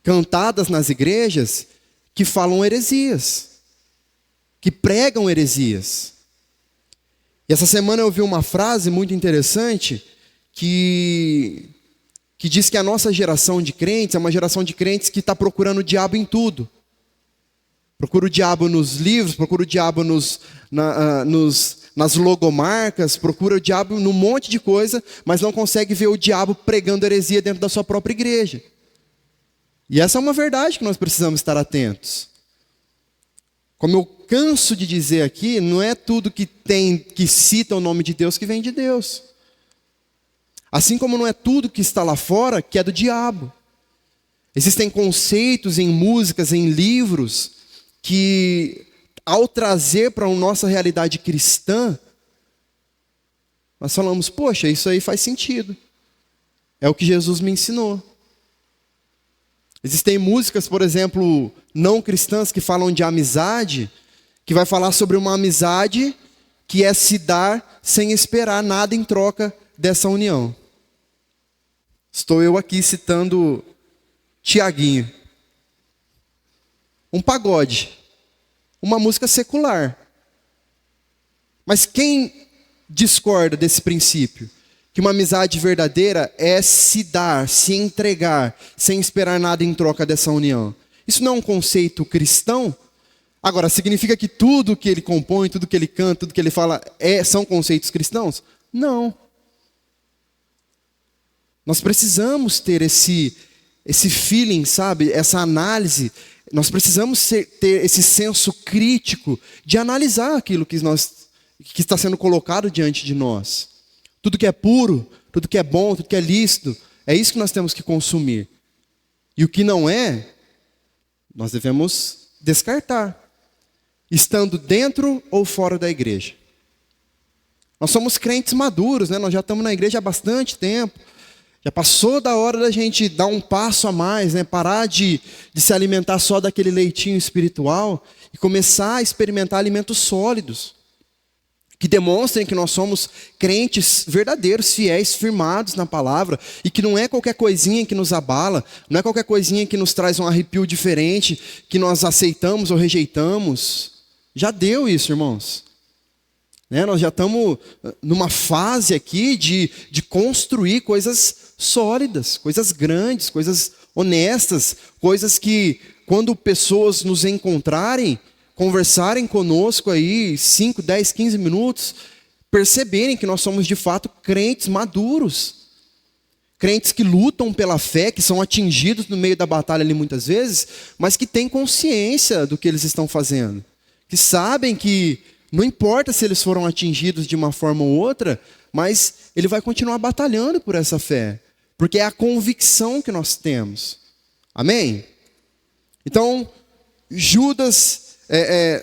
cantadas nas igrejas, que falam heresias, que pregam heresias. E essa semana eu ouvi uma frase muito interessante que diz que a nossa geração de crentes é uma geração de crentes que está procurando o diabo em tudo. Procura o diabo nos livros, procura o diabo nas logomarcas, procura o diabo num monte de coisa, mas não consegue ver o diabo pregando heresia dentro da sua própria igreja. E essa é uma verdade que nós precisamos estar atentos. Como eu canso de dizer aqui, não é tudo que cita o nome de Deus que vem de Deus. Assim como não é tudo que está lá fora que é do diabo. Existem conceitos em músicas, em livros, que ao trazer para a nossa realidade cristã, nós falamos, poxa, isso aí faz sentido. É o que Jesus me ensinou. Existem músicas, por exemplo, não cristãs que falam de amizade, que vai falar sobre uma amizade que é se dar sem esperar nada em troca dessa união. Estou eu aqui citando Tiaguinho. Um pagode, uma música secular. Mas quem discorda desse princípio? Que uma amizade verdadeira é se dar, se entregar, sem esperar nada em troca dessa união. Isso não é um conceito cristão? Agora, significa que tudo que ele compõe, tudo que ele canta, tudo que ele fala são conceitos cristãos? Não. Nós precisamos ter esse feeling, sabe? Essa análise. Nós precisamos ter esse senso crítico de analisar aquilo que está sendo colocado diante de nós. Tudo que é puro, tudo que é bom, tudo que é lícito, é isso que nós temos que consumir. E o que não é, nós devemos descartar, estando dentro ou fora da igreja. Nós somos crentes maduros, né? Nós já estamos na igreja há bastante tempo. Já passou da hora da gente dar um passo a mais, né? Parar de se alimentar só daquele leitinho espiritual e começar a experimentar alimentos sólidos, que demonstrem que nós somos crentes verdadeiros, fiéis, firmados na palavra, e que não é qualquer coisinha que nos abala, não é qualquer coisinha que nos traz um arrepio diferente, que nós aceitamos ou rejeitamos. Já deu isso, irmãos. Né? Nós já estamos numa fase aqui de construir coisas sólidas, coisas grandes, coisas honestas, coisas que, quando pessoas nos encontrarem, conversarem conosco aí 5, 10, 15 minutos, perceberem que nós somos de fato crentes maduros, crentes que lutam pela fé, que são atingidos no meio da batalha ali muitas vezes, mas que têm consciência do que eles estão fazendo, que sabem que não importa se eles foram atingidos de uma forma ou outra, mas ele vai continuar batalhando por essa fé, porque é a convicção que nós temos. Amém? Então,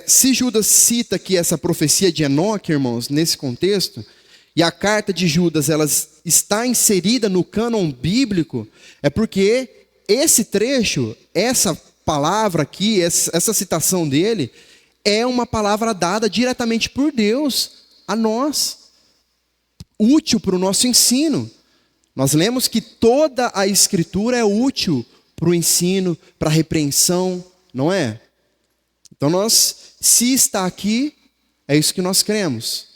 se Judas cita aqui essa profecia de Enoque, irmãos, nesse contexto, e a carta de Judas ela está inserida no cânon bíblico, é porque esse trecho, essa palavra aqui, essa citação dele, é uma palavra dada diretamente por Deus a nós, útil para o nosso ensino. Nós lemos que toda a Escritura é útil para o ensino, para a repreensão, não é? Então se está aqui, é isso que nós cremos.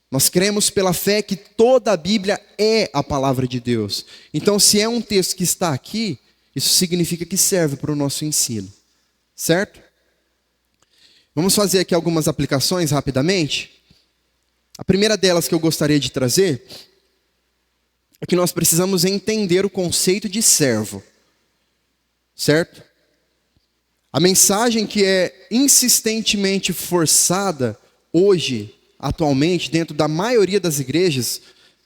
Nós cremos pela fé que toda a Bíblia é a palavra de Deus. Então, se é um texto que está aqui, isso significa que serve para o nosso ensino. Certo? Vamos fazer aqui algumas aplicações rapidamente. A primeira delas que eu gostaria de trazer é que nós precisamos entender o conceito de servo. Certo? A mensagem que é insistentemente forçada hoje, atualmente, dentro da maioria das igrejas,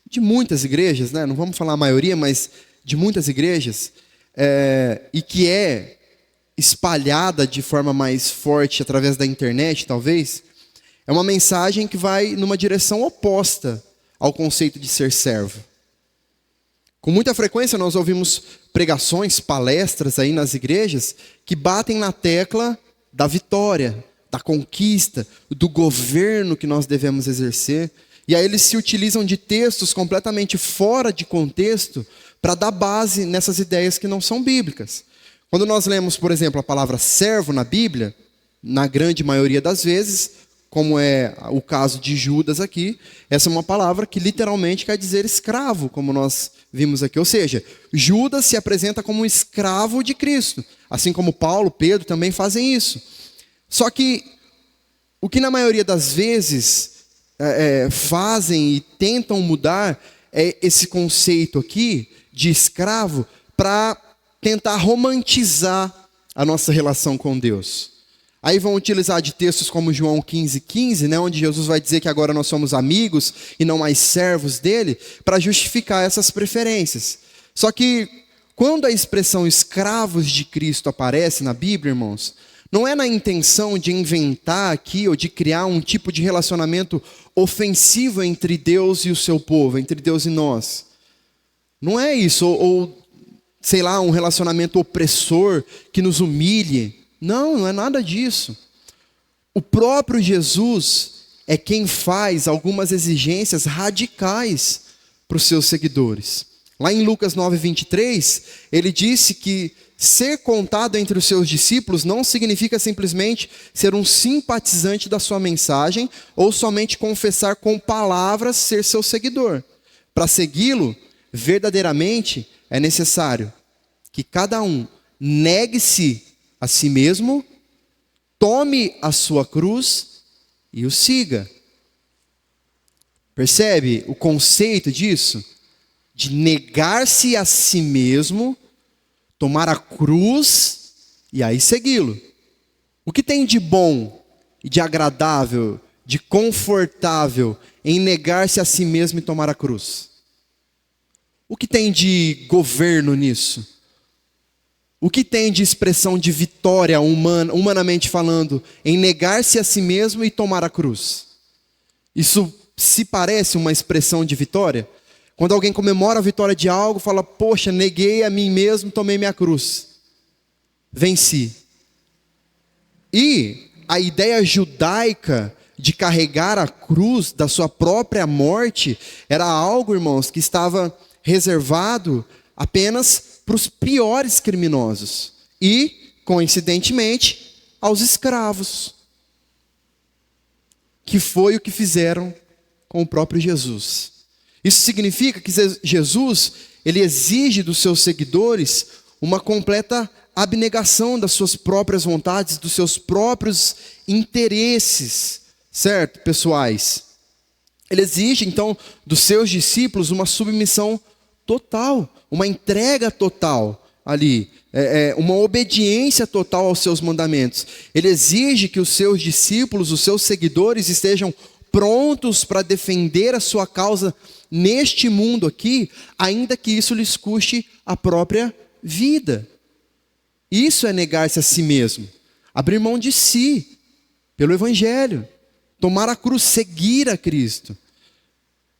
de muitas igrejas, né? Não vamos falar a maioria, mas de muitas igrejas, e que é espalhada de forma mais forte através da internet, talvez, é uma mensagem que vai numa direção oposta ao conceito de ser servo. Com muita frequência nós ouvimos pregações, palestras aí nas igrejas que batem na tecla da vitória, da conquista, do governo que nós devemos exercer. E aí eles se utilizam de textos completamente fora de contexto para dar base nessas ideias que não são bíblicas. Quando nós lemos, por exemplo, a palavra servo na Bíblia, na grande maioria das vezes, como é o caso de Judas aqui, essa é uma palavra que literalmente quer dizer escravo, como nós vimos aqui. Ou seja, Judas se apresenta como um escravo de Cristo, assim como Paulo, Pedro também fazem isso. Só que o que na maioria das vezes fazem e tentam mudar é esse conceito aqui de escravo para tentar romantizar a nossa relação com Deus. Aí vão utilizar de textos como João 15:15, né, onde Jesus vai dizer que agora nós somos amigos e não mais servos dele, para justificar essas preferências. Só que quando a expressão escravos de Cristo aparece na Bíblia, irmãos, não é na intenção de inventar aqui ou de criar um tipo de relacionamento ofensivo entre Deus e o seu povo, entre Deus e nós. Não é isso, ou sei lá, um relacionamento opressor que nos humilhe. Não é nada disso. O próprio Jesus é quem faz algumas exigências radicais para os seus seguidores. Lá em Lucas 9:23, ele disse que ser contado entre os seus discípulos não significa simplesmente ser um simpatizante da sua mensagem ou somente confessar com palavras ser seu seguidor. Para segui-lo, verdadeiramente, é necessário que cada um negue-se a si mesmo, tome a sua cruz e o siga. Percebe o conceito disso? De negar-se a si mesmo, tomar a cruz e aí segui-lo. O que tem de bom e de agradável, de confortável em negar-se a si mesmo e tomar a cruz? O que tem de governo nisso? O que tem de expressão de vitória humana, humanamente falando, em negar-se a si mesmo e tomar a cruz? Isso se parece uma expressão de vitória? Quando alguém comemora a vitória de algo, fala, poxa, neguei a mim mesmo, tomei minha cruz. Venci. E a ideia judaica de carregar a cruz da sua própria morte era algo, irmãos, que estava reservado apenas para os piores criminosos. E, coincidentemente, aos escravos. Que foi o que fizeram com o próprio Jesus. Isso significa que Jesus, ele exige dos seus seguidores uma completa abnegação das suas próprias vontades, dos seus próprios interesses, certo, pessoais? Ele exige, então, dos seus discípulos uma submissão total, uma entrega total ali, uma obediência total aos seus mandamentos. Ele exige que os seus discípulos, os seus seguidores estejam prontos para defender a sua causa neste mundo aqui, ainda que isso lhes custe a própria vida. Isso é negar-se a si mesmo, abrir mão de si, pelo Evangelho, tomar a cruz, seguir a Cristo.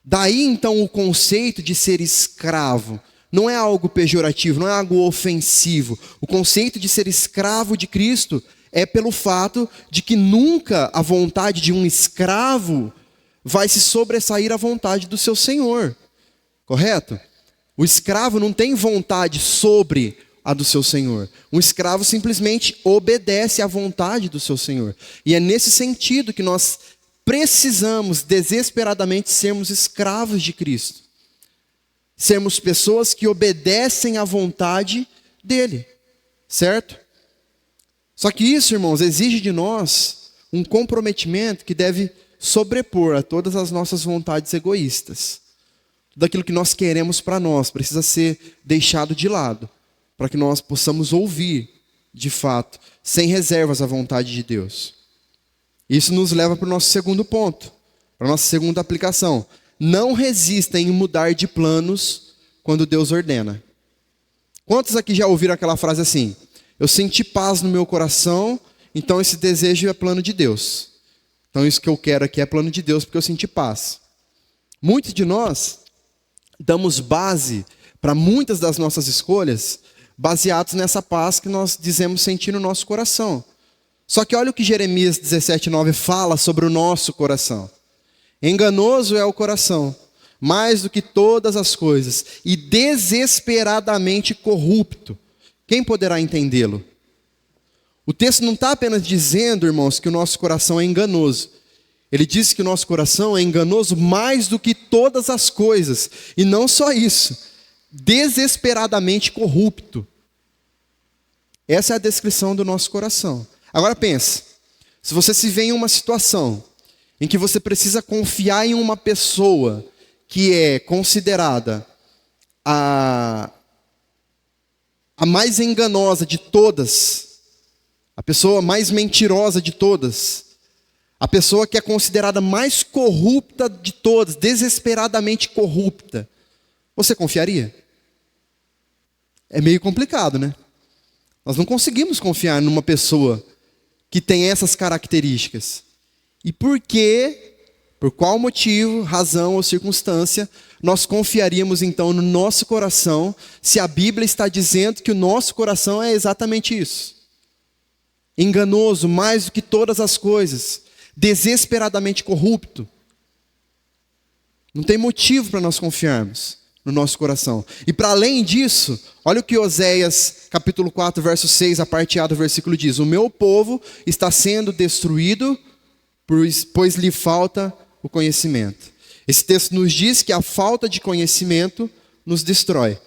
Daí então o conceito de ser escravo. Não é algo pejorativo, não é algo ofensivo. O conceito de ser escravo de Cristo é pelo fato de que nunca a vontade de um escravo vai se sobressair à vontade do seu senhor. Correto? O escravo não tem vontade sobre a do seu senhor. Um escravo simplesmente obedece à vontade do seu senhor. E é nesse sentido que nós precisamos desesperadamente sermos escravos de Cristo. Sermos pessoas que obedecem à vontade dele. Certo? Só que isso, irmãos, exige de nós um comprometimento que deve sobrepor a todas as nossas vontades egoístas. Tudo aquilo que nós queremos para nós precisa ser deixado de lado, para que nós possamos ouvir, de fato, sem reservas a vontade de Deus. Isso nos leva para o nosso segundo ponto, para a nossa segunda aplicação. Não resista em mudar de planos quando Deus ordena. Quantos aqui já ouviram aquela frase assim? Eu senti paz no meu coração, então esse desejo é plano de Deus. Então isso que eu quero aqui é plano de Deus, porque eu senti paz. Muitos de nós damos base para muitas das nossas escolhas baseados nessa paz que nós dizemos sentir no nosso coração. Só que olha o que Jeremias 17:9 fala sobre o nosso coração. Enganoso é o coração, mais do que todas as coisas, e desesperadamente corrupto. Quem poderá entendê-lo? O texto não está apenas dizendo, irmãos, que o nosso coração é enganoso. Ele diz que o nosso coração é enganoso mais do que todas as coisas. E não só isso, desesperadamente corrupto. Essa é a descrição do nosso coração. Agora pense, se você se vê em uma situação em que você precisa confiar em uma pessoa que é considerada a mais enganosa de todas, a pessoa mais mentirosa de todas, a pessoa que é considerada mais corrupta de todas, desesperadamente corrupta, você confiaria? É meio complicado, né? Nós não conseguimos confiar numa pessoa que tem essas características. E por quê? Por qual motivo, razão ou circunstância nós confiaríamos então no nosso coração, se a Bíblia está dizendo que o nosso coração é exatamente isso? Enganoso mais do que todas as coisas, desesperadamente corrupto. Não tem motivo para nós confiarmos no nosso coração. E para além disso, olha o que Oséias capítulo 4, verso 6, a parte A do versículo diz: o meu povo está sendo destruído, pois lhe falta o conhecimento. Esse texto nos diz que a falta de conhecimento nos destrói.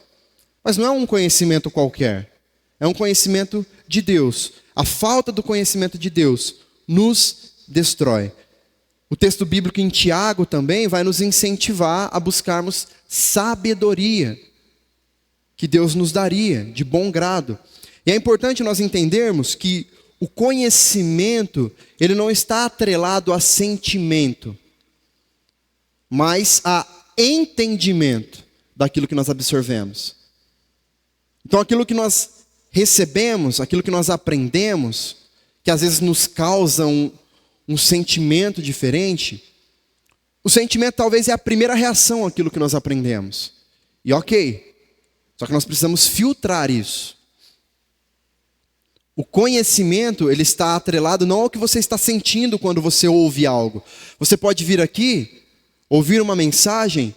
Mas não é um conhecimento qualquer. É um conhecimento de Deus. A falta do conhecimento de Deus nos destrói. O texto bíblico em Tiago também vai nos incentivar a buscarmos sabedoria, que Deus nos daria de bom grado. E é importante nós entendermos que o conhecimento, ele não está atrelado a sentimento, mas a entendimento daquilo que nós absorvemos. Então aquilo que nós recebemos, aquilo que nós aprendemos, que às vezes nos causa um sentimento diferente, o sentimento talvez é a primeira reação àquilo que nós aprendemos. E ok, só que nós precisamos filtrar isso. O conhecimento, ele está atrelado não ao que você está sentindo quando você ouve algo. Você pode vir aqui, ouvir uma mensagem,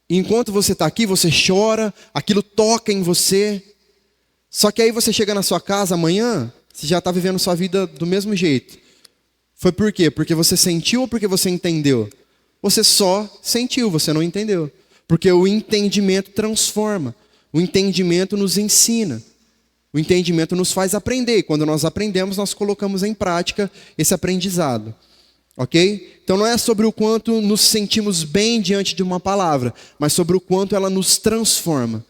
e enquanto você está aqui, você chora, aquilo toca em você. Só que aí você chega na sua casa amanhã, você já está vivendo sua vida do mesmo jeito. Foi por quê? Porque você sentiu ou porque você entendeu? Você só sentiu, você não entendeu. Porque o entendimento transforma. O entendimento nos ensina. O entendimento nos faz aprender. E quando nós aprendemos, nós colocamos em prática esse aprendizado. Ok? Então não é sobre o quanto nos sentimos bem diante de uma palavra, mas sobre o quanto ela nos transforma.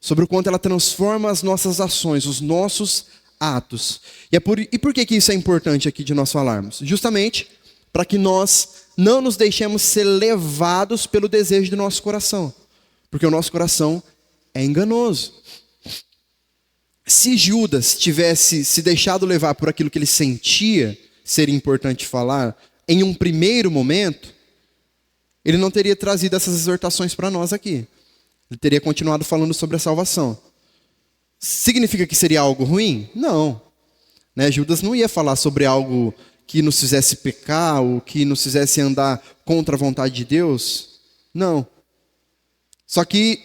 Sobre o quanto ela transforma as nossas ações, os nossos atos. E por que isso é importante aqui de nós falarmos? Justamente para que nós não nos deixemos ser levados pelo desejo do nosso coração, porque o nosso coração é enganoso. Se Judas tivesse se deixado levar por aquilo que ele sentia ser importante falar, em um primeiro momento, ele não teria trazido essas exortações para nós aqui. Ele teria continuado falando sobre a salvação. Significa que seria algo ruim? Não. Judas não ia falar sobre algo que nos fizesse pecar, ou que nos fizesse andar contra a vontade de Deus. Não. Só que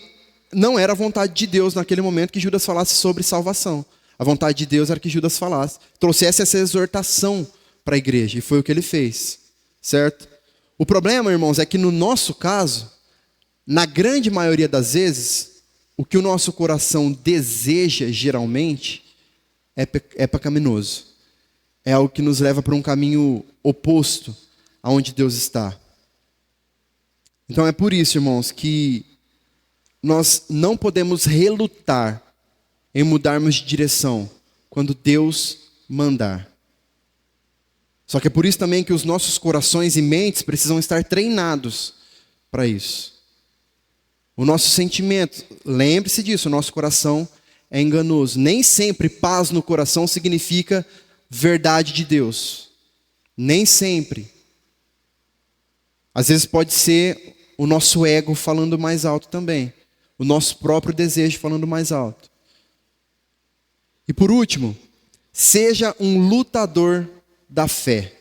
não era a vontade de Deus naquele momento que Judas falasse sobre salvação. A vontade de Deus era que Judas falasse, trouxesse essa exortação para a igreja, e foi o que ele fez, certo? O problema, irmãos, é que no nosso caso, na grande maioria das vezes, o que o nosso coração deseja geralmente é pecaminoso. É algo que nos leva para um caminho oposto aonde Deus está. Então é por isso, irmãos, que nós não podemos relutar em mudarmos de direção quando Deus mandar. Só que é por isso também que os nossos corações e mentes precisam estar treinados para isso. O nosso sentimento, lembre-se disso, o nosso coração é enganoso. Nem sempre paz no coração significa verdade de Deus. Nem sempre. Às vezes pode ser o nosso ego falando mais alto também. O nosso próprio desejo falando mais alto. E por último, seja um lutador da fé.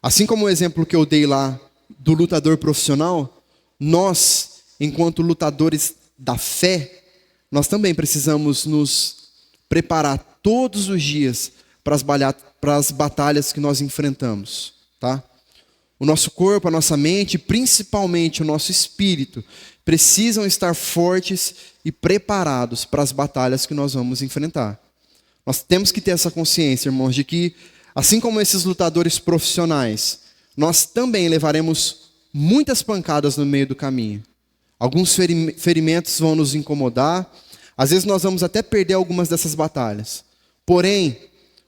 Assim como o exemplo que eu dei lá do lutador profissional, nós, enquanto lutadores da fé, nós também precisamos nos preparar todos os dias para as batalhas que nós enfrentamos, tá? O nosso corpo, a nossa mente, principalmente o nosso espírito, precisam estar fortes e preparados para as batalhas que nós vamos enfrentar. Nós temos que ter essa consciência, irmãos, de que, assim como esses lutadores profissionais, nós também levaremos muitas pancadas no meio do caminho. Alguns ferimentos vão nos incomodar, às vezes nós vamos até perder algumas dessas batalhas. Porém,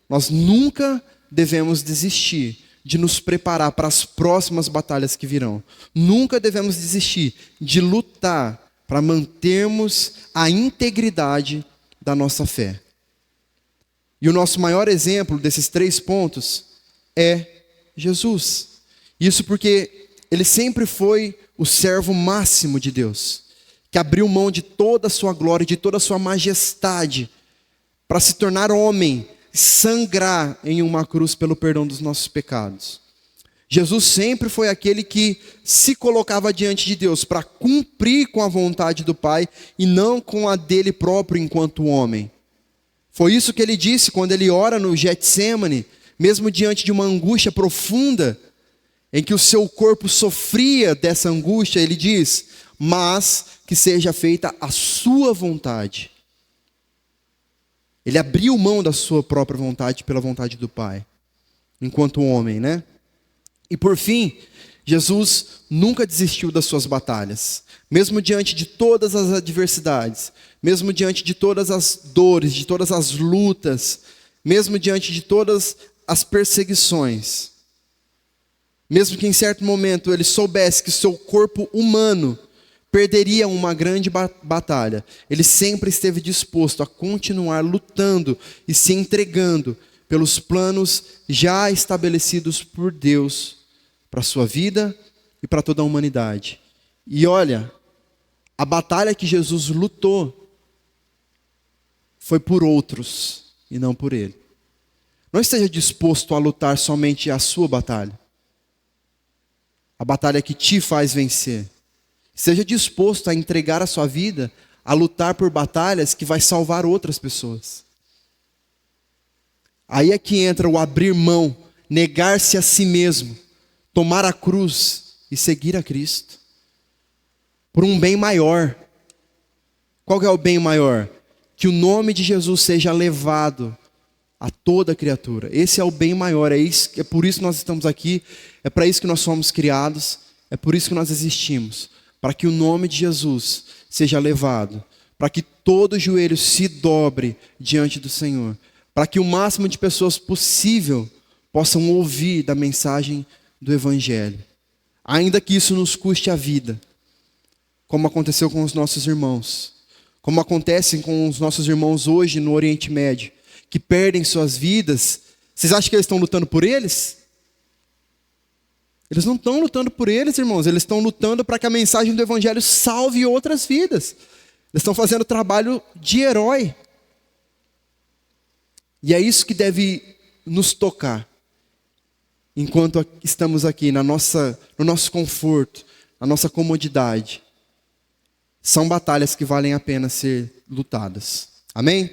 nós nunca devemos desistir de nos preparar para as próximas batalhas que virão. Nunca devemos desistir de lutar para mantermos a integridade da nossa fé. E o nosso maior exemplo desses 3 pontos é Jesus. Isso porque ele sempre foi o servo máximo de Deus, que abriu mão de toda a sua glória, de toda a sua majestade, para se tornar homem, sangrar em uma cruz pelo perdão dos nossos pecados. Jesus sempre foi aquele que se colocava diante de Deus para cumprir com a vontade do Pai e não com a dele próprio enquanto homem. Foi isso que ele disse quando ele ora no Getsêmani, mesmo diante de uma angústia profunda, em que o seu corpo sofria dessa angústia, ele diz: mas que seja feita a sua vontade. Ele abriu mão da sua própria vontade pela vontade do Pai, enquanto homem, né? E por fim, Jesus nunca desistiu das suas batalhas. Mesmo diante de todas as adversidades, mesmo diante de todas as dores, de todas as lutas, mesmo diante de todas as perseguições, mesmo que em certo momento ele soubesse que seu corpo humano perderia uma grande batalha, ele sempre esteve disposto a continuar lutando e se entregando pelos planos já estabelecidos por Deus para a sua vida e para toda a humanidade. E olha, a batalha que Jesus lutou foi por outros e não por ele. Não esteja disposto a lutar somente a sua batalha, a batalha que te faz vencer. Seja disposto a entregar a sua vida, a lutar por batalhas que vai salvar outras pessoas. Aí é que entra o abrir mão, negar-se a si mesmo, tomar a cruz e seguir a Cristo. Por um bem maior. Qual é o bem maior? Que o nome de Jesus seja levado a toda criatura. Esse é o bem maior, é por isso que nós estamos aqui, é para isso que nós somos criados, é por isso que nós existimos. Para que o nome de Jesus seja levado, para que todo joelho se dobre diante do Senhor, para que o máximo de pessoas possível possam ouvir da mensagem do Evangelho. Ainda que isso nos custe a vida, como aconteceu com os nossos irmãos, como acontece com os nossos irmãos hoje no Oriente Médio, que perdem suas vidas. Vocês acham que eles estão lutando por eles? Eles não estão lutando por eles, irmãos. Eles estão lutando para que a mensagem do Evangelho salve outras vidas. Eles estão fazendo trabalho de herói. E é isso que deve nos tocar. Enquanto estamos aqui no nosso conforto, na nossa comodidade. São batalhas que valem a pena ser lutadas. Amém?